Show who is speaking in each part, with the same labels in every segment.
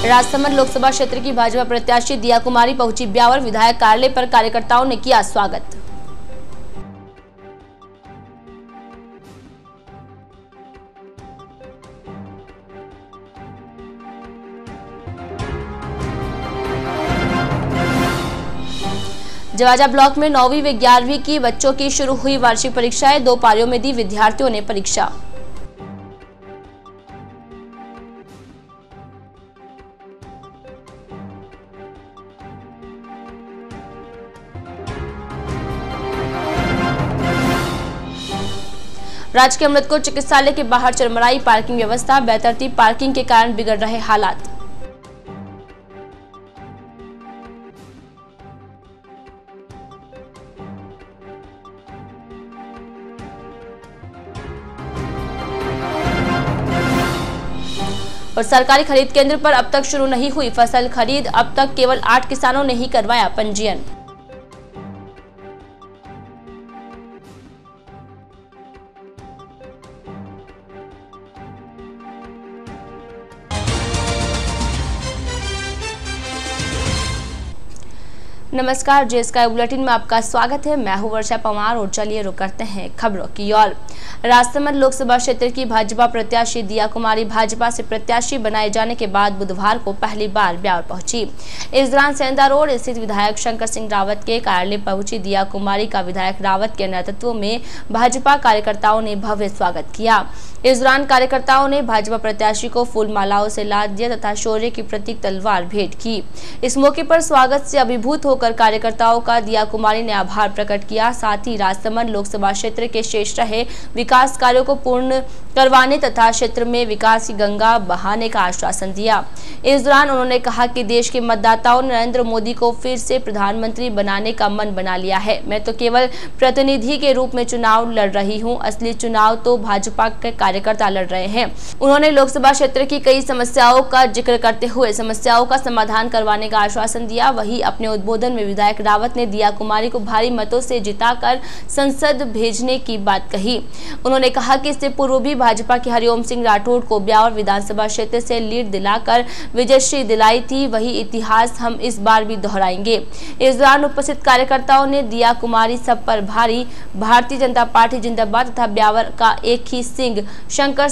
Speaker 1: राजसमंद लोकसभा क्षेत्र की भाजपा प्रत्याशी दिया कुमारी पहुंची ब्यावर विधायक कार्यालय पर, कार्यकर्ताओं ने किया स्वागत। जवाजा ब्लॉक में 9वीं व 11वीं की बच्चों की शुरू हुई वार्षिक परीक्षाएं, 2 पारियों में दी विद्यार्थियों ने परीक्षा। राजकीय अमृतकोट चिकित्सालय के बाहर चरमराई पार्किंग व्यवस्था, बेतरतीब पार्किंग के कारण बिगड़ रहे हालात। और सरकारी खरीद केंद्र पर अब तक शुरू नहीं हुई फसल खरीद, अब तक केवल 8 किसानों ने ही करवाया पंजीयन। नमस्कार, जे स्काई बुलेटिन में आपका स्वागत है। मैं हूं वर्षा पवार और चलिए रुक करते हैं खबरों की ओर। राजसमंद लोकसभा क्षेत्र की भाजपा प्रत्याशी दिया कुमारी भाजपा से प्रत्याशी बनाए जाने के बाद बुधवार को पहली बार ब्यावर पहुंची। इस दौरान सेंधा रोड स्थित विधायक शंकर सिंह रावत के कार्यालय पहुंची दिया कुमारी का विधायक रावत के नेतृत्व में भाजपा कार्यकर्ताओं ने भव्य स्वागत किया। इस दौरान कार्यकर्ताओं ने भाजपा प्रत्याशी को फूल मालाओं से लाद दिया तथा शौर्य की प्रतीक तलवार भेंट की। इस मौके पर स्वागत से अभिभूत होकर कार्यकर्ताओं का दिया कुमारी ने आभार प्रकट किया। साथ ही राजसमंद लोकसभा क्षेत्र के शेष रहे विकास कार्यों को पूर्ण करवाने तथा क्षेत्र में विकास की गंगा बहाने का आश्वासन दिया। इस दौरान उन्होंने कहा कि देश के मतदाताओं ने नरेंद्र मोदी को फिर से प्रधानमंत्री बनाने का मन बना लिया है। मैं तो केवल प्रतिनिधि के रूप में चुनाव लड़ रही हूं, असली चुनाव तो भाजपा के कार्यकर्ता लड़ रहे हैं। उन्होंने लोकसभा क्षेत्र की कई समस्याओं का जिक्र करते हुए समस्याओं का समाधान करवाने का आश्वासन दिया। वहीं अपने उद्बोधन में विधायक रावत ने दिया कुमारी को भारी मतों से जिताकर संसद भेजने की बात कही। उन्होंने कहा कि इससे पूर्व भी भाजपा के हरिओम सिंह राठौड़ को ब्यावर विधानसभा क्षेत्र से लीड दिलाकर विजयश्री दिलाई थी, वही इतिहास हम इस बार भी दोहराएंगे। इस दौरान उपस्थित कार्यकर्ताओं ने दिया कुमारी सब पर भारी, भारतीय जनता पार्टी जिंदाबाद तथा ब्यावर का एक ही सिंह शंकर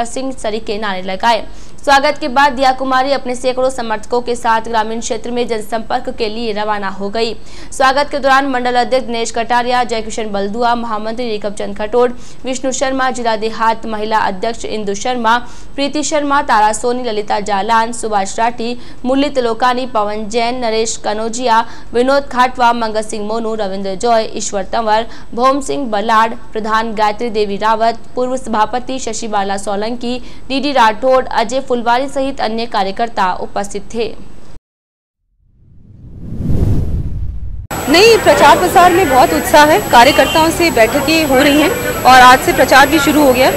Speaker 1: सिंह सरीके नारे लगाए। स्वागत के बाद दिया कुमारी अपने सैकड़ों समर्थकों के साथ ग्रामीण क्षेत्र में जनसंपर्क के लिए रवाना हो गई। स्वागत के दौरान मंडल अध्यक्ष दिनेश कटारिया, जयकिशन बलदुआ, महामंत्री रिकब चंद खटोड़, विष्णु शर्मा, जिला देहात महिला अध्यक्ष इंदु शर्मा, प्रीति शर्मा, तारा सोनी, ललिता जालान, सुभाष राठी, मुरली तिलोकानी, पवन जैन, नरेश कनौजिया, विनोद खाटवा, मंगल सिंह मोनू, रविंद्र जॉय, ईश्वर तंवर, भौम सिंह बलाड, प्रधान गायत्री देवी रावत, पूर्व सभापति शशि बाला सोलंकी, डीडी राठौड़, अजय फुलवारी सहित अन्य कार्यकर्ता उपस्थित थे।
Speaker 2: नहीं, प्रचार प्रसार में बहुत उत्साह है। कार्यकर्ताओं से बैठकें हो रही हैं और आज से प्रचार भी शुरू हो गया।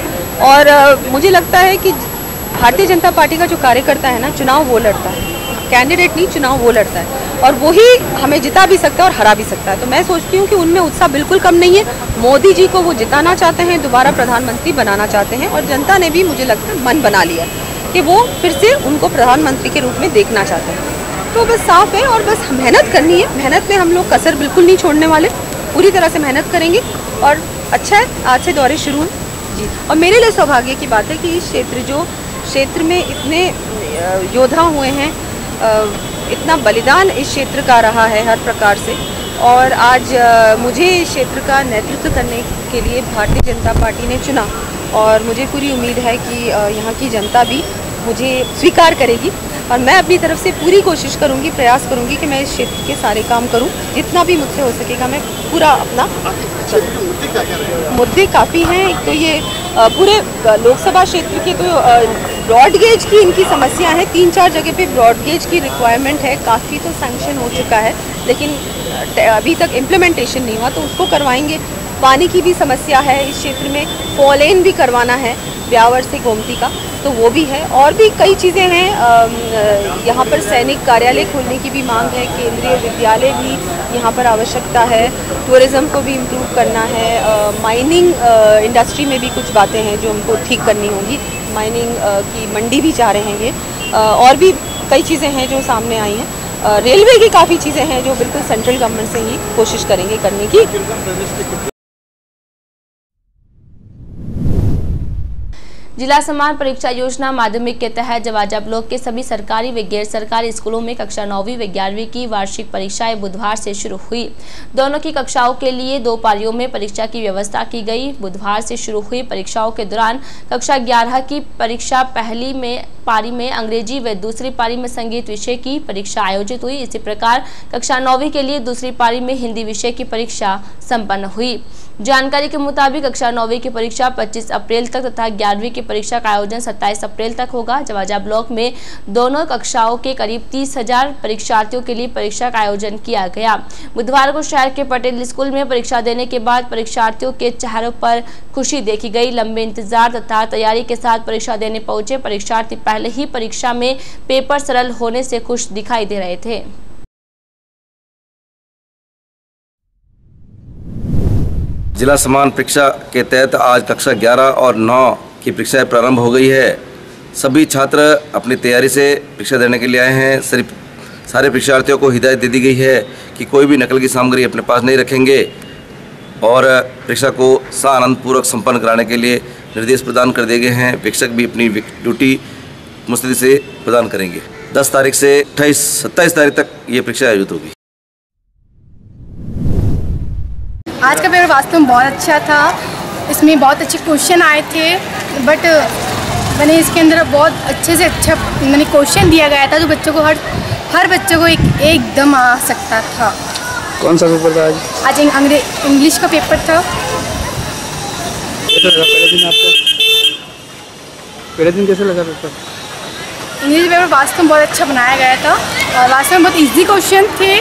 Speaker 2: और मुझे लगता है कि भारतीय जनता पार्टी का जो कार्यकर्ता है ना, चुनाव वो लड़ता है, कैंडिडेट नहीं, चुनाव वो लड़ता है और वही हमें जिता भी सकता है और हरा भी सकता है। तो मैं सोचती हूँ कि उनमें उत्साह बिल्कुल कम नहीं है। मोदी जी को वो जिताना चाहते हैं, दोबारा प्रधानमंत्री बनाना चाहते हैं और जनता ने भी मुझे लगता है मन बना लिया कि वो फिर से उनको प्रधानमंत्री के रूप में देखना चाहते हैं। तो बस साफ है और बस मेहनत करनी है। मेहनत में हम लोग कसर बिल्कुल नहीं छोड़ने वाले, पूरी तरह से मेहनत करेंगे और अच्छा है आज से दौरे शुरू हैं जी। और मेरे लिए सौभाग्य की बात है कि इस क्षेत्र में इतने योद्धा हुए हैं, इतना बलिदान इस क्षेत्र का रहा है हर प्रकार से। और आज मुझे इस क्षेत्र का नेतृत्व करने के लिए भारतीय जनता पार्टी ने चुना और मुझे पूरी उम्मीद है कि यहाँ की जनता भी मुझे स्वीकार करेगी और मैं अपनी तरफ से पूरी कोशिश करूँगी, प्रयास करूँगी कि मैं इस क्षेत्र के सारे काम करूँ, जितना भी मुझसे हो सकेगा मैं पूरा अपना। मुद्दे काफ़ी हैं। एक तो ये पूरे लोकसभा क्षेत्र के तो ब्रॉड गेज की इनकी समस्या है, 3-4 जगह पे ब्रॉड गेज की रिक्वायरमेंट है। काफ़ी तो सैंक्शन हो चुका है लेकिन अभी तक इम्प्लीमेंटेशन नहीं हुआ, तो उसको करवाएंगे। पानी की भी समस्या है इस क्षेत्र में, फॉलेन भी करवाना है ब्यावर से गोमती का, तो वो भी है। और भी कई चीज़ें हैं। यहाँ पर सैनिक कार्यालय खोलने की भी मांग है, केंद्रीय विद्यालय भी यहाँ पर आवश्यकता है, टूरिज़्म को भी इम्प्रूव करना है, माइनिंग इंडस्ट्री में भी कुछ बातें हैं जो हमको ठीक करनी होंगी। माइनिंग की मंडी भी चाह रहे हैं ये, और भी कई चीज़ें हैं जो सामने आई हैं। रेलवे की काफ़ी चीज़ें हैं जो बिल्कुल सेंट्रल गवर्नमेंट से ही कोशिश करेंगे करने की।
Speaker 1: जिला समान परीक्षा योजना माध्यमिक के तहत जवाजा ब्लॉक के सभी सरकारी व गैर सरकारी स्कूलों में कक्षा 9वीं व 11वीं की वार्षिक परीक्षाएं बुधवार से शुरू हुई। दोनों की कक्षाओं के लिए 2 पारियों में परीक्षा की व्यवस्था की गई। बुधवार से शुरू हुई परीक्षाओं के दौरान कक्षा 11 की परीक्षा पहली पारी में अंग्रेजी व दूसरी पारी में संगीत विषय की परीक्षा आयोजित हुई। इसी प्रकार कक्षा 9वीं के लिए दूसरी पारी में हिंदी विषय की परीक्षा संपन्न हुई। जानकारी के मुताबिक कक्षा 9वीं की परीक्षा 25 अप्रैल तक तथा 11वीं की परीक्षा का आयोजन 27 अप्रैल तक होगा। जवाजा ब्लॉक में दोनों कक्षाओं के करीब 30,000 परीक्षार्थियों के लिए परीक्षा का आयोजन किया गया। बुधवार को शहर के पटेल स्कूल में परीक्षा देने के बाद परीक्षार्थियों के चेहरों पर खुशी देखी गई। लंबे इंतजार तथा तैयारी के साथ परीक्षा देने पहुंचे परीक्षार्थी पहले ही परीक्षा में पेपर सरल होने से खुश दिखाई दे रहे थे।
Speaker 3: जिला समान परीक्षा के तहत आज कक्षा 11 और 9 की परीक्षाएं प्रारंभ हो गई है। सभी छात्र अपनी तैयारी से परीक्षा देने के लिए आए हैं। सारे परीक्षार्थियों को हिदायत दे दी गई है कि कोई भी नकल की सामग्री अपने पास नहीं रखेंगे और परीक्षा को आनंदपूर्वक संपन्न कराने के लिए निर्देश प्रदान कर दिए गए हैं। शिक्षक भी अपनी ड्यूटी मुस्तैदी से प्रदान करेंगे। 10 तारीख से 27 तारीख तक ये परीक्षा आयोजित होगी।
Speaker 4: आज का पेपर वास्तव में बहुत अच्छा था। इसमें बहुत अच्छे क्वेश्चन आए थे, बट मैंने इसके अंदर बहुत अच्छे से अच्छा मैंने क्वेश्चन दिया गया था जो बच्चों को हर बच्चे को एकदम आ सकता था।
Speaker 5: कौन सा पेपर था आज?
Speaker 4: आज इंग्लिश का पेपर था।
Speaker 5: कैसा लगा पहले दिन आपको? पहले दिन कैसे लगा पेपर?
Speaker 4: इंग्लिश पेपर वास्तव में बहुत अच्छा बनाया गया था और वास्तव में बहुत ईजी क्वेश्चन थे।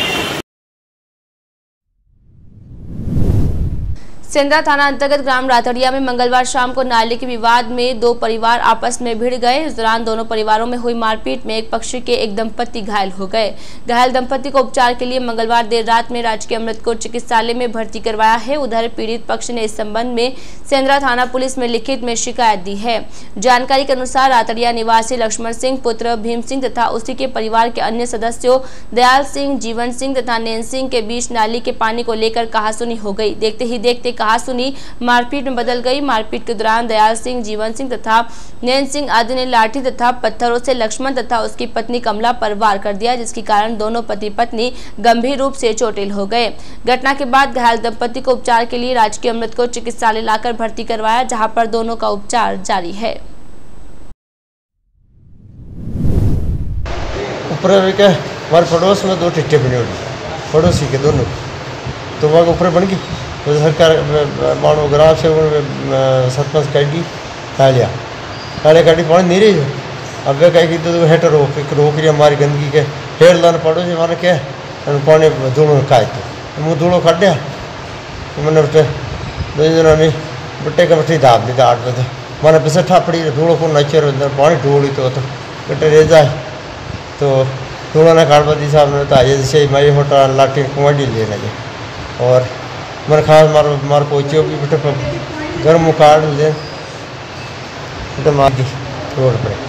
Speaker 1: सेंद्रा थाना अंतर्गत ग्राम रातड़िया में मंगलवार शाम को नाले के विवाद में 2 परिवार आपस में भिड़ गए। इस दौरान दोनों परिवारों में हुई मारपीट में एक पक्ष के एक दंपति घायल हो गए। घायल दंपति को उपचार के लिए मंगलवार देर रात में राजकीय अमृतकोट चिकित्सालय में भर्ती करवाया है। उधर पीड़ित पक्ष ने इस संबंध में सेंद्रा थाना पुलिस में लिखित में शिकायत दी है। जानकारी के अनुसार रातड़िया निवासी लक्ष्मण सिंह पुत्र भीम सिंह तथा उसी के परिवार के अन्य सदस्यों दयाल सिंह, जीवन सिंह तथा नैन सिंह के बीच नाली के पानी को लेकर कहासुनी हो गई। देखते ही देखते कहासुनी मारपीट में बदल गई। मारपीट के दौरान दयाल सिंह, जीवन सिंह तथा नैन सिंह आदि ने लाठी तथा पत्थरों से लक्ष्मण तथा उसकी पत्नी कमला पर वार कर दिया, जिसके कारण दोनों पति पत्नी गंभीर रूप से चोटिल हो गए। घटना के बाद घायल दंपति को उपचार के लिए राजकीय अमृतकोट चिकित्सालय लाकर भर्ती करवाया, जहां पर दोनों का उपचार जारी है।
Speaker 6: हमारे पड़ोस में 2 टिट्टे बने हुए पड़ोसी के दोनों, तो वहाँ ऊपर बन गई तो सरकार मानो ग्राम से सरपंच काटी खा लिया, काले काटी पानी नहीं रही। अब वे कह तो हेटर रोक रही हमारी गंदगी के हेर लाने पड़ो से माने क्या पानी धूड़ो खाए तो मुँह धूड़ो काट दिया। तो मैंने उठे 2 जनों ने बट्टे का बट्टी दाब दी 8 बजे मैंने पिछले ठापड़ी धूड़ो को नचर पानी ढूढ़ी तो बट्टे रह जाए तो धूड़ो ने काट दी साहब ने तो आइए जैसे मारी होटल लाठी कुमारी ले लगे और मैंने खास मार पहुँचे भी बेटे गर्म काट ले बेटे मार दी रोड पर।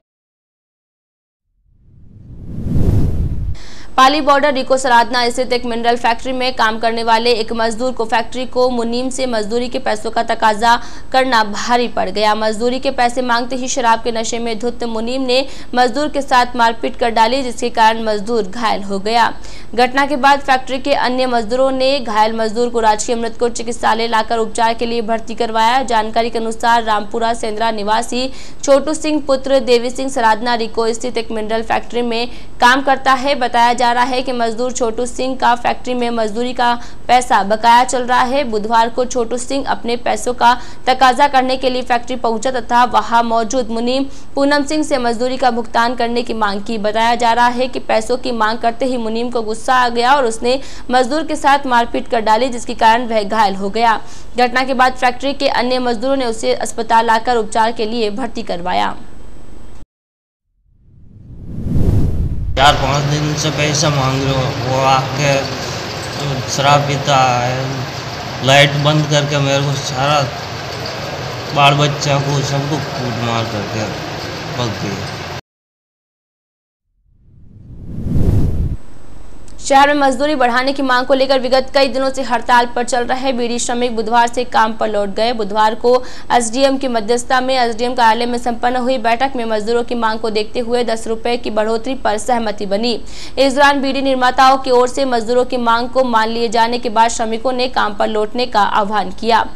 Speaker 1: पाली बॉर्डर रिको सराधना स्थित एक मिनरल फैक्ट्री में काम करने वाले एक मजदूर को फैक्ट्री को मुनीम से मजदूरी के पैसों का तकाजा करना भारी पड़ गया। मजदूरी के पैसे मांगते ही शराब के नशे में धुत मुनीम ने मजदूर के साथ मारपीट कर डाली, जिसके कारण मजदूर घायल हो गया। घटना के बाद फैक्ट्री के अन्य मजदूरों ने घायल मजदूर को राजकीय अमृतकोट चिकित्सालय लाकर उपचार के लिए भर्ती करवाया। जानकारी के अनुसार रामपुरा सेंद्रा निवासी छोटू सिंह पुत्र देवी सिंह सराधना रिको स्थित एक मिनरल फैक्ट्री में काम करता है। बताया जा रहा है कि मजदूर छोटू सिंह का फैक्ट्री में मजदूरी का पैसा बकाया चल रहा है। बुधवार को छोटू सिंह अपने पैसों का तकाजा करने के लिए फैक्ट्री पहुंचा तथा वहां मौजूद मुनीम पूनम सिंह से मजदूरी का भुगतान करने की मांग की। बताया जा रहा है कि पैसों की मांग करते ही मुनीम को गुस्सा आ गया और उसने मजदूर के साथ मारपीट कर डाली, जिसके कारण वह घायल हो गया। घटना के बाद फैक्ट्री के अन्य मजदूरों ने उसे अस्पताल लाकर उपचार के लिए भर्ती करवाया।
Speaker 7: 4-5 दिन से पैसा मांग रहे हो, वो आके शराब पीता है, लाइट बंद करके मेरे को सारा बाल बच्चा को सबको कूट मार करके भग गई।
Speaker 1: शहर में मजदूरी बढ़ाने की मांग को लेकर विगत कई दिनों से हड़ताल पर चल रहे बीड़ी श्रमिक बुधवार से काम पर लौट गए। बुधवार को एसडीएम की मध्यस्थता में एसडीएम कार्यालय में संपन्न हुई बैठक में मजदूरों की मांग को देखते हुए 10 रुपए की बढ़ोतरी पर सहमति बनी। इस दौरान बीड़ी निर्माताओं की ओर से मजदूरों की मांग को मान लिए जाने के बाद श्रमिकों ने काम पर लौटने का आह्वान किया।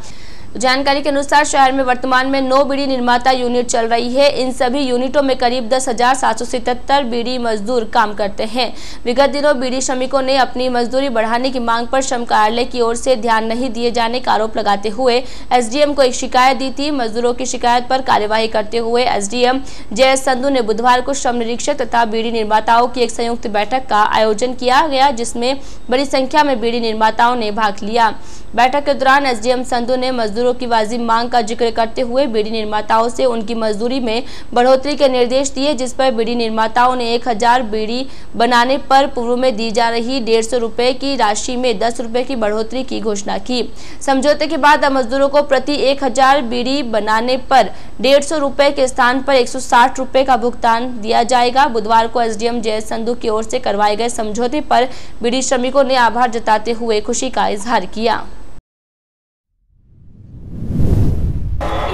Speaker 1: जानकारी के अनुसार शहर में वर्तमान में 9 बीड़ी निर्माता यूनिट चल रही है। इन सभी यूनिटों में करीब 10,777 बीड़ी मजदूर काम करते हैं। विगत दिनों बीड़ी श्रमिकों ने अपनी मजदूरी बढ़ाने की मांग पर श्रम कार्यालय की ओर से ध्यान नहीं दिए जाने का आरोप लगाते हुए एसडीएम को एक शिकायत दी थी। मजदूरों की शिकायत पर कार्यवाही करते हुए एसडीएम जयेश संधू ने बुधवार को श्रम निरीक्षक तथा बीड़ी निर्माताओं की एक संयुक्त बैठक का आयोजन किया गया, जिसमें बड़ी संख्या में बीड़ी निर्माताओं ने भाग लिया। बैठक के दौरान एसडीएम संधू ने मजदूरों की वाजिब मांग का जिक्र करते हुए बीड़ी निर्माताओं से उनकी मजदूरी में बढ़ोतरी के निर्देश दिए, जिस पर बीड़ी निर्माताओं ने 1000 बीड़ी बनाने पर पूर्व में दी जा रही 150 रुपए की राशि में 10 रुपए की बढ़ोतरी की घोषणा की। समझौते के बाद अब मजदूरों को प्रति 1000 बीड़ी बनाने पर 150 रुपए के स्थान पर 160 रुपए का भुगतान दिया जाएगा। बुधवार को एसडीएम जयेश संधू की ओर से करवाए गए समझौते पर बीड़ी श्रमिकों ने आभार जताते हुए खुशी का इजहार किया।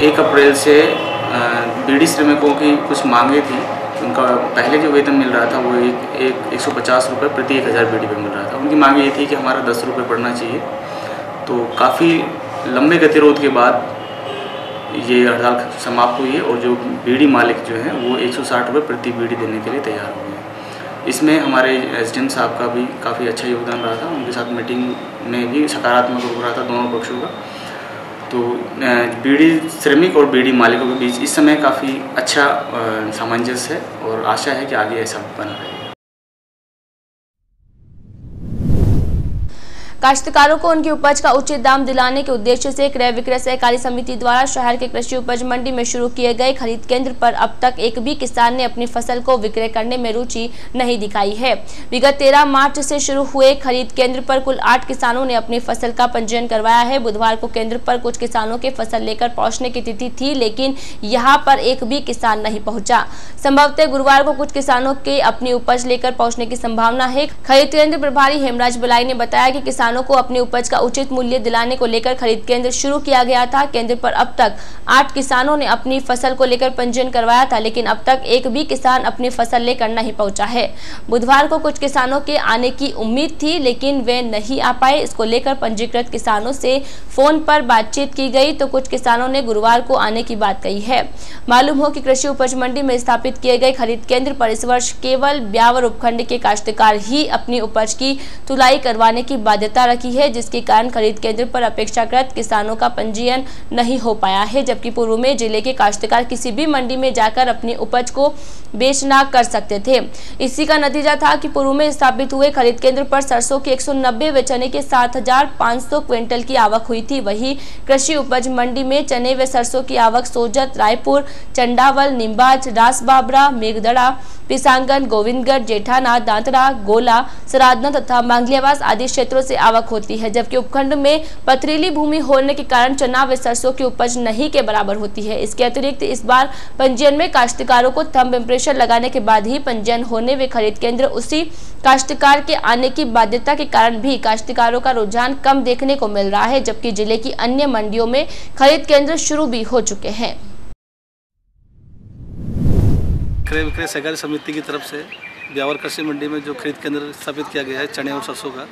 Speaker 5: 1 अप्रैल से बीड़ी श्रमिकों की कुछ मांगे थी। उनका पहले जो वेतन मिल रहा था वो 150 रुपये प्रति 1000 बीड़ी पे मिल रहा था। उनकी मांग ये थी कि हमारा 10 रुपये पड़ना चाहिए। तो काफ़ी लंबे गतिरोध के बाद ये हड़ताल समाप्त हुई है और जो बीड़ी मालिक जो हैं वो 160 रुपये प्रति बीड़ी देने के लिए तैयार हुए हैं। इसमें हमारे एसडीएम साहब का भी काफ़ी अच्छा योगदान रहा था। उनके साथ मीटिंग में भी सकारात्मक रुख रहा था दोनों पक्षों का। तो बीड़ी श्रमिक और बीड़ी मालिकों के बीच इस समय काफ़ी अच्छा सामंजस्य है और आशा है कि आगे ऐसा बना रहेगा।
Speaker 1: काश्तकारों को उनकी उपज का उचित दाम दिलाने के उद्देश्य से क्रय विक्रय सहकारी समिति द्वारा शहर के कृषि उपज मंडी में शुरू किए गए खरीद केंद्र पर अब तक एक भी किसान ने अपनी फसल को विक्रय करने में रुचि नहीं दिखाई है। विगत 13 मार्च से शुरू हुए खरीद केंद्र पर कुल 8 किसानों ने अपनी फसल का पंजीयन करवाया है। बुधवार को केंद्र पर कुछ किसानों के फसल लेकर पहुंचने की तिथि थी, लेकिन यहाँ पर एक भी किसान नहीं पहुंचा। संभवतः गुरुवार को कुछ किसानों के अपनी उपज लेकर पहुंचने की संभावना है। खरीद केंद्र प्रभारी हेमराज बलाई ने बताया कि किसानों को अपनी उपज का उचित मूल्य दिलाने को लेकर खरीद केंद्र शुरू किया गया था। केंद्र पर अब तक 8 किसानों ने अपनी फसल को लेकर पंजीयन करवाया था, लेकिन अब तक एक भी किसान अपनी फसल लेकर नहीं पहुंचा है। बुधवार को कुछ किसानों के आने की उम्मीद थी, लेकिन वे नहीं आ पाए। इसको लेकर पंजीकृत किसानों से फोन पर बातचीत की गई तो कुछ किसानों ने गुरुवार को आने की बात कही है। मालूम हो कि कृषि उपज मंडी में स्थापित किए गए खरीद केंद्र पर इस वर्ष केवल ब्यावर उपखंड के काश्तकार ही अपनी उपज की तुलाई करवाने की बाध्यता रखी है, जिसके कारण खरीद केंद्र पर अपेक्षाकृत किसानों का पंजीयन नहीं हो पाया है। जबकि पूर्व में जिले के काश्तकार किसी भी मंडी में जाकर अपनी उपज को बेचना कर सकते थे। इसी का नतीजा था कि पूर्व में स्थापित हुए खरीद केंद्र पर सरसों के 190 व चने के 7,500 क्विंटल की आवक हुई थी। वहीं कृषि उपज मंडी में चने व सरसों की आवक सोजत, रायपुर, चंडावल, निम्बाज, रासबाबरा, मेघदड़ा, पिसांगन, गोविंदगढ़, जेठाना, दांतरा, गोला, सरादना तथा मांगलियावास आदि क्षेत्रों से आवक होती है। जबकि उपखंड में पथरीली भूमि होने के कारण चना व सरसों की उपज नहीं के बराबर होती है। इसके अतिरिक्त इस बार पंजीयन में काश्तकारों को थंब इम्प्रेशन लगाने के बाद ही पंजीयन होने व खरीद केंद्र उसी काश्तकार के आने की बाध्यता के कारण भी काश्तकारों का रुझान कम देखने को मिल रहा है। जबकि जिले की अन्य मंडियों में खरीद केंद्र शुरू भी हो चुके हैं।
Speaker 8: क्रय विक्रय सहकारी समिति की तरफ से ब्यावर कृषि मंडी में जो खरीद केंद्र स्थापित किया गया है चने और सरसों का,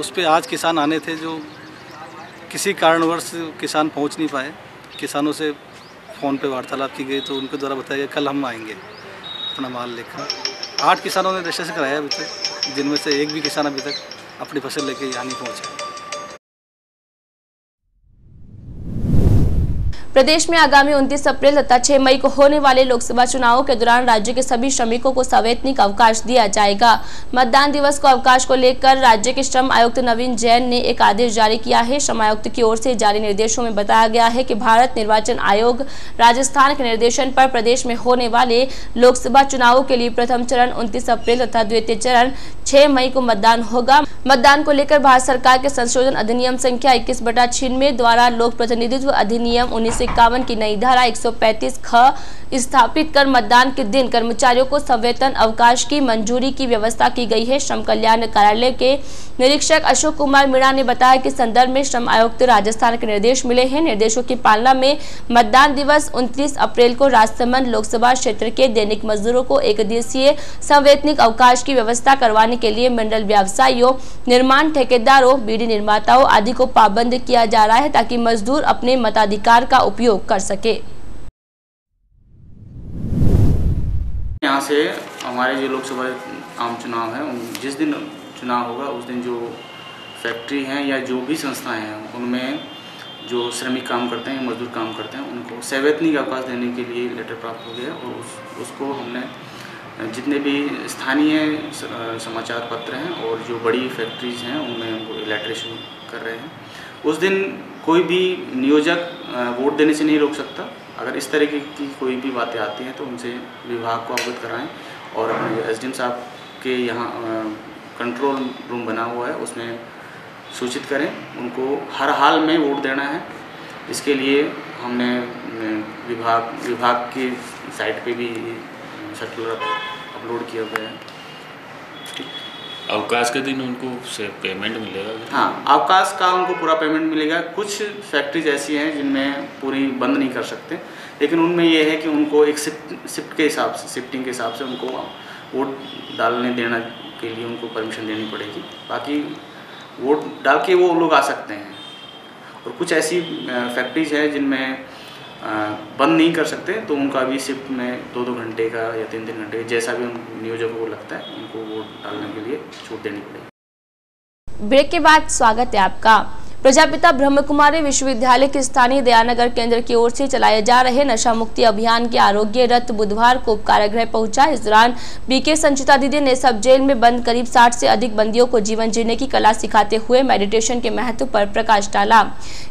Speaker 8: उस पर आज किसान आने थे जो किसी कारणवश किसान पहुंच नहीं पाए। किसानों से फ़ोन पे वार्तालाप की गई तो उनके द्वारा बताया गया कल हम आएंगे अपना माल लेकर। 8 किसानों ने रजिस्ट्रेशन कराया अभी तक, जिनमें से एक भी किसान अभी तक अपनी फसल लेकर यहाँ नहीं पहुँचा।
Speaker 1: प्रदेश में आगामी 29 अप्रैल तथा 6 मई को होने वाले लोकसभा चुनावों के दौरान राज्य के सभी श्रमिकों को सवैतनिक अवकाश दिया जाएगा। मतदान दिवस को अवकाश को लेकर राज्य के श्रम आयुक्त नवीन जैन ने एक आदेश जारी किया है। श्रम आयुक्त की ओर से जारी निर्देशों में बताया गया है कि भारत निर्वाचन आयोग राजस्थान के निर्देशन पर प्रदेश में होने वाले लोकसभा चुनावों के लिए प्रथम चरण 29 अप्रैल तथा द्वितीय चरण 6 मई को मतदान होगा। मतदान को लेकर भारत सरकार के संशोधन अधिनियम संख्या 21/96 द्वारा लोक प्रतिनिधित्व अधिनियम 19 751 की नई धारा 135 ख स्थापित कर मतदान के दिन कर्मचारियों को सवेतन अवकाश की मंजूरी की व्यवस्था की गई है। श्रम कल्याण कार्यालय के निरीक्षक अशोक कुमार मीणा ने बताया कि संदर्भ में श्रम आयुक्त राजस्थान के निर्देश मिले हैं। निर्देशों की पालना में मतदान दिवस 29 अप्रैल को राजसमंद लोकसभा क्षेत्र के दैनिक मजदूरों को एक दिवसीय संवैतनिक अवकाश की व्यवस्था करवाने के लिए मंडल व्यवसायियों, निर्माण ठेकेदारों, बीड़ी निर्माताओं आदि को पाबंद किया जा रहा है ताकि मजदूर अपने मताधिकार का उपयोग कर सके।
Speaker 5: यहाँ से हमारे जो लोकसभा आम चुनाव है, जिस दिन चुनाव होगा उस दिन जो फैक्ट्री हैं या जो भी संस्थाएं हैं उनमें जो श्रमिक काम करते हैं, मजदूर काम करते हैं, उनको सवैतनिक अवकाश देने के लिए लेटर प्राप्त हो गया और उसको हमने जितने भी स्थानीय समाचार पत्र हैं और जो बड़ी फैक्ट्रीज हैं उनमें उनको लेटर इशू कर रहे हैं। उस दिन कोई भी नियोजक वोट देने से नहीं रोक सकता। अगर इस तरह की कोई भी बातें आती हैं तो उनसे विभाग को अवगत कराएं और अपने एसडीएम साहब के यहाँ कंट्रोल रूम बना हुआ है उसमें सूचित करें। उनको हर हाल में वोट देना है। इसके लिए हमने विभाग की साइट पे भी सर्कुलर अपलोड किया गया है।
Speaker 9: अवकाश के दिन उनको पेमेंट मिलेगा?
Speaker 5: हाँ, अवकाश का उनको पूरा पेमेंट मिलेगा। कुछ फैक्ट्रीज ऐसी हैं जिनमें पूरी बंद नहीं कर सकते, लेकिन उनमें यह है कि उनको एक शिफ्ट के हिसाब से, शिफ्टिंग के हिसाब से उनको वोट डालने देना के लिए उनको परमिशन देनी पड़ेगी। बाकी वोट डाल के वो लोग आ सकते हैं। और कुछ ऐसी फैक्ट्रीज है जिनमें बंद नहीं कर सकते, तो उनका भी शिफ्ट में 2-2 घंटे का या 3-3 घंटे का जैसा भी उन नियोजकों को लगता है उनको वोट डालने के लिए छूट देनी पड़ेगी।
Speaker 1: ब्रेक के बाद स्वागत है आपका। प्रजापिता ब्रह्म कुमारी विश्वविद्यालय के स्थानीय दयानगर केंद्र की ओर से चलाए जा रहे नशा मुक्ति अभियान के आरोग्य रथ बुधवार को कारागृह पहुंचा। इस दौरान बीके संचिता दीदी ने सब जेल में बंद करीब 60 से अधिक बंदियों को जीवन जीने की कला सिखाते हुए मेडिटेशन के महत्व पर प्रकाश डाला।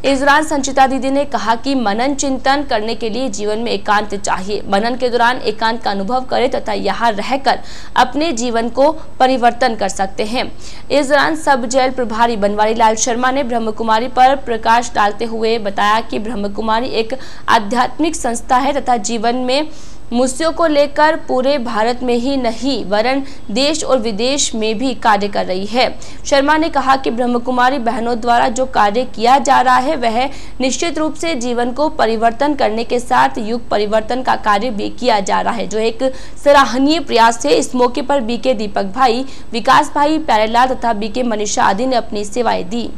Speaker 1: इस दौरान संचिता दीदी ने कहा कि मनन चिंतन करने के लिए जीवन में एकांत चाहिए। मनन के दौरान एकांत का अनुभव करें तथा यहाँ रहकर अपने जीवन को परिवर्तन कर सकते हैं। इस दौरान सब जेल प्रभारी बनवारी लाल शर्मा ने ब्रह्म कुमारी पर प्रकाश डालते हुए बताया कि ब्रह्म कुमारी एक आध्यात्मिक संस्था है तथा जीवन में मुस्यों को लेकर पूरे भारत में ही नहीं वरन देश और विदेश में भी कार्य कर रही है। शर्मा ने कहा कि ब्रह्म कुमारी बहनों द्वारा जो कार्य किया जा रहा है वह निश्चित रूप से जीवन को परिवर्तन करने के साथ युग परिवर्तन का कार्य भी किया जा रहा है, जो एक सराहनीय प्रयास है। इस मौके पर बीके दीपक भाई, विकास भाई, प्यारेलाल तथा बीके मनीषा आदि ने अपनी सेवाएं दी।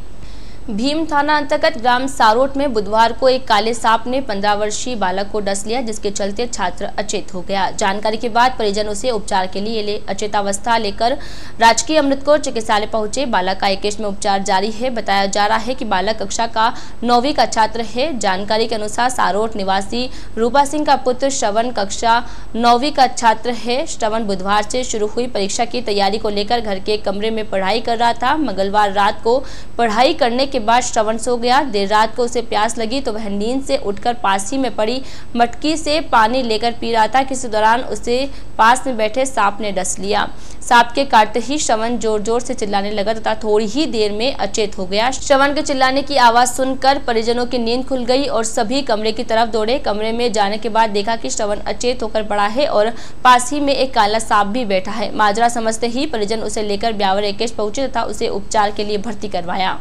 Speaker 1: भीम थाना अंतर्गत ग्राम सारोट में बुधवार को एक काले सांप ने 15 वर्षीय बालक को डस लिया, जिसके चलते छात्र अचेत हो गया। जानकारी के बाद परिजन उसे उपचार के लिए अचेतावस्था लेकर राजकीय अमृतकोर चिकित्सालय पहुंचे। बालक का एकेश में उपचार जारी है। बताया जा रहा है कि बालक कक्षा का 9वीं का छात्र है। जानकारी के अनुसार सारोट निवासी रूपा सिंह का पुत्र श्रवण कक्षा 9वीं का छात्र है। श्रवण बुधवार से शुरू हुई परीक्षा की तैयारी को लेकर घर के कमरे में पढ़ाई कर रहा था। मंगलवार रात को पढ़ाई करने के बाद श्रवण सो गया। देर रात को उसे प्यास लगी तो वह नींद से उठकर पास ही में पड़ी मटकी से पानी लेकर पी रहा था। किसी दौरान उसे पास में बैठे सांप ने डस लिया। सांप के काटते ही श्रवण जोर जोर से चिल्लाने लगा तथा थोड़ी ही देर में अचेत हो गया। श्रवण के चिल्लाने की आवाज सुनकर परिजनों की नींद खुल गई और सभी कमरे की तरफ दौड़े। कमरे में जाने के बाद देखा कि श्रवण अचेत होकर पड़ा है और पास ही में एक काला सांप भी बैठा है। माजरा समझते ही परिजन उसे लेकर ब्यावर एकेश पहुंचे तथा उसे उपचार के लिए भर्ती करवाया।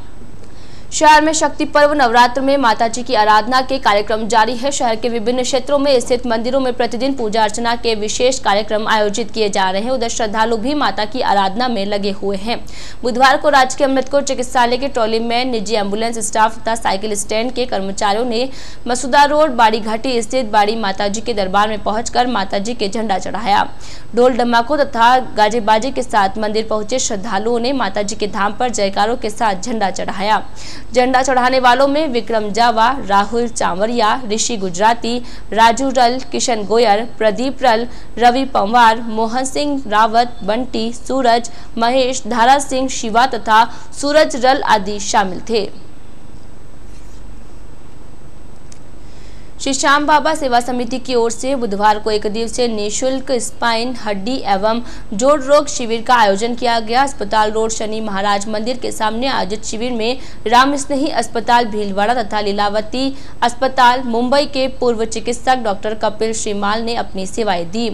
Speaker 1: शहर में शक्ति पर्व नवरात्र में माताजी की आराधना के कार्यक्रम जारी है। शहर के विभिन्न क्षेत्रों में स्थित मंदिरों में प्रतिदिन पूजा अर्चना के विशेष कार्यक्रम आयोजित किए जा रहे हैं। उधर श्रद्धालु भी माता की आराधना में लगे हुए हैं। बुधवार को राजकीय अमृतकोर चिकित्सालय के ट्रॉली में निजी एम्बुलेंस स्टाफ तथा साइकिल स्टैंड के कर्मचारियों ने मसूदा रोड बाड़ी घाटी स्थित बाड़ी माताजी के दरबार में पहुंचकर माताजी के झंडा चढ़ाया। ढोल डमाकों तथा गाजे बाजे के साथ मंदिर पहुंचे श्रद्धालुओं ने माताजी के धाम पर जयकारों के साथ झंडा चढ़ाया। झंडा चढ़ाने वालों में विक्रम जावा, राहुल चांवरिया, ऋषि गुजराती, राजू रल, किशन गोयर, प्रदीप रल, रवि पंवार, मोहन सिंह रावत, बंटी, सूरज, महेश, धारा सिंह, शिवा तथा सूरज रल आदि शामिल थे। श्री श्याम बाबा सेवा समिति की ओर से बुधवार को एक दिवसीय निःशुल्क स्पाइन, हड्डी एवं जोड़ रोग शिविर का आयोजन किया गया। अस्पताल रोड शनि महाराज मंदिर के सामने आयोजित शिविर में राम स्नेही अस्पताल भीलवाड़ा तथा लीलावती अस्पताल मुंबई के पूर्व चिकित्सक डॉक्टर कपिल श्रीमाल ने अपनी सेवाएं दी।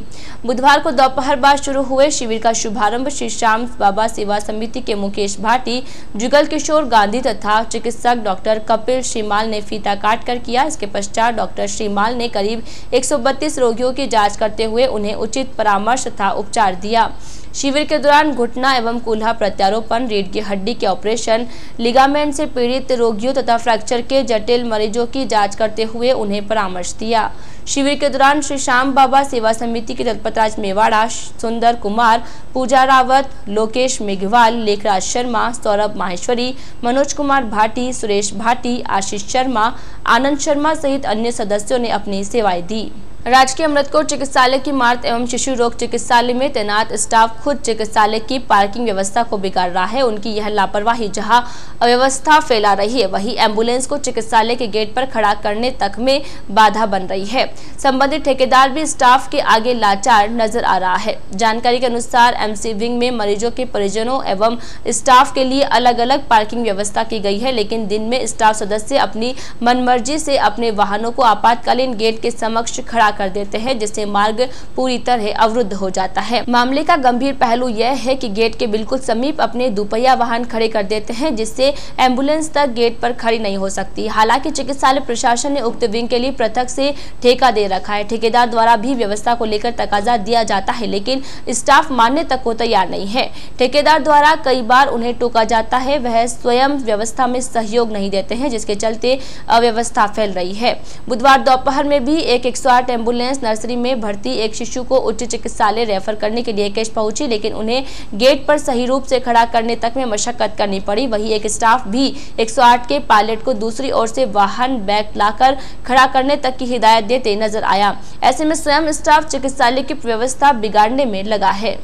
Speaker 1: बुधवार को दोपहर बाद शुरू हुए शिविर का शुभारंभ श्री श्याम बाबा सेवा समिति के मुकेश भाटी, जुगल किशोर गांधी तथा चिकित्सक डॉक्टर कपिल श्रीमाल ने फीता काट कर किया। इसके पश्चात डॉक्टर श्रीमाल ने करीब 132 रोगियों की जांच करते हुए उन्हें उचित परामर्श तथा उपचार दिया। शिविर के दौरान घुटना एवं कूल्हा प्रत्यारोपण, रीढ़ की हड्डी के ऑपरेशन, लिगामेंट से पीड़ित रोगियों तथा फ्रैक्चर के जटिल मरीजों की जांच करते हुए उन्हें परामर्श दिया। शिविर के दौरान श्री श्याम बाबा सेवा समिति के दलपतराज मेवाड़ा, सुंदर कुमार, पूजा रावत, लोकेश मेघवाल, लेखराज शर्मा, सौरभ माहेश्वरी, मनोज कुमार भाटी, सुरेश भाटी, आशीष शर्मा, आनंद शर्मा सहित अन्य सदस्यों ने अपनी सेवाएं दी। राजकीय अमृतकोट चिकित्सालय की मातृ एवं शिशु रोग चिकित्सालय में तैनात स्टाफ खुद चिकित्सालय की पार्किंग व्यवस्था को बिगाड़ रहा है। उनकी यह लापरवाही जहां अव्यवस्था फैला रही है, वहीं एम्बुलेंस को चिकित्सालय के गेट पर खड़ा करने तक में बाधा बन रही है। संबंधित ठेकेदार भी स्टाफ के आगे लाचार नजर आ रहा है। जानकारी के अनुसार एमसी विंग में मरीजों के परिजनों एवं स्टाफ के लिए अलग अलग पार्किंग व्यवस्था की गई है, लेकिन दिन में स्टाफ सदस्य अपनी मनमर्जी से अपने वाहनों को आपातकालीन गेट के समक्ष खड़ा कर देते हैं, जिससे मार्ग पूरी तरह अवरुद्ध हो जाता है। मामले का गंभीर पहलू यह है कि गेट के बिल्कुल समीप अपने दुपहिया वाहन खड़े कर देते हैं, जिससे एम्बुलेंस तक गेट पर खड़ी नहीं हो सकती। हालांकि चिकित्सालय प्रशासन ने उक्त विंग के लिए पृथक से ठेका दे रखा है। ठेकेदार द्वारा भी व्यवस्था को लेकर तकाजा दिया जाता है, लेकिन स्टाफ मानने तक को तैयार नहीं है। ठेकेदार द्वारा कई बार उन्हें टोका जाता है, वह स्वयं व्यवस्था में सहयोग नहीं देते हैं, जिसके चलते अव्यवस्था फैल रही है। बुधवार दोपहर में भी एक 108 एम्बुलेंस नर्सरी में भर्ती एक शिशु को उच्च चिकित्सालय रेफर करने के लिए केश पहुंची, लेकिन उन्हें गेट पर सही रूप से खड़ा करने तक में मशक्कत करनी पड़ी। वहीं एक स्टाफ भी 108 के पायलट को दूसरी ओर से वाहन बैग लाकर खड़ा करने तक की हिदायत देते नजर आया। ऐसे में स्वयं स्टाफ चिकित्सालय की व्यवस्था बिगाड़ने में लगा है।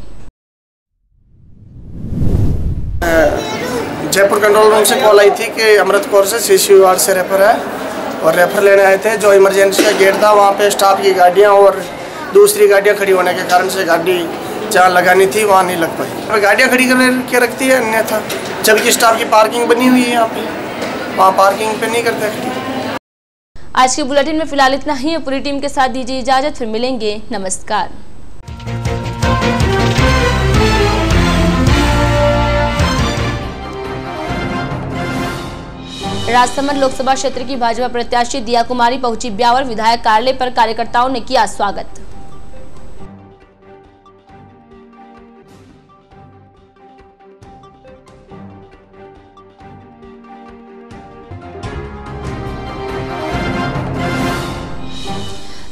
Speaker 10: जयपुर कंट्रोल रूम से कॉल आई थी कि अमृतकोट से सीसीयू वार्ड से रेफर है और रेफर लेने आए थे। जो इमरजेंसी का गेट था वहाँ पे स्टाफ की गाड़ियाँ और दूसरी गाड़ियाँ खड़ी होने के कारण से गाड़ी जहाँ लगानी थी वहाँ नहीं लग पाई। गाड़ियाँ खड़ी करके रखती है अन्यथा, जबकि स्टाफ की पार्किंग बनी हुई है यहाँ पे, वहाँ पार्किंग पे नहीं करते खड़ी।
Speaker 1: आज के बुलेटिन में फिलहाल इतना ही। पूरी टीम के साथ दीजिए इजाजत, फिर मिलेंगे। नमस्कार। राजसमंद लोकसभा क्षेत्र की भाजपा प्रत्याशी दिया कुमारी पहुंची ब्यावर। विधायक कार्यालय पर कार्यकर्ताओं ने किया स्वागत।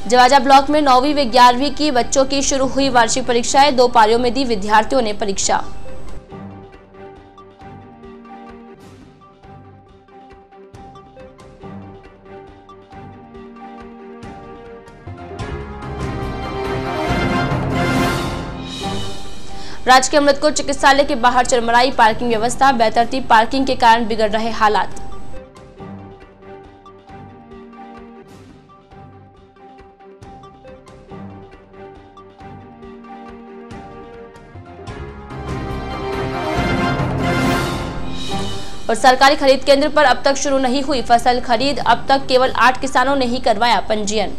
Speaker 1: जवाजा ब्लॉक में 9वीं व 11वीं की बच्चों की शुरू हुई वार्षिक परीक्षाएं। 2 पारियों में दी विद्यार्थियों ने परीक्षा। राजकीय अमृतकोट चिकित्सालय के बाहर चरमराई पार्किंग व्यवस्था। बेतरतीब पार्किंग के कारण बिगड़ रहे हालात। और सरकारी खरीद केंद्र पर अब तक शुरू नहीं हुई फसल खरीद। अब तक केवल 8 किसानों ने ही करवाया पंजीयन।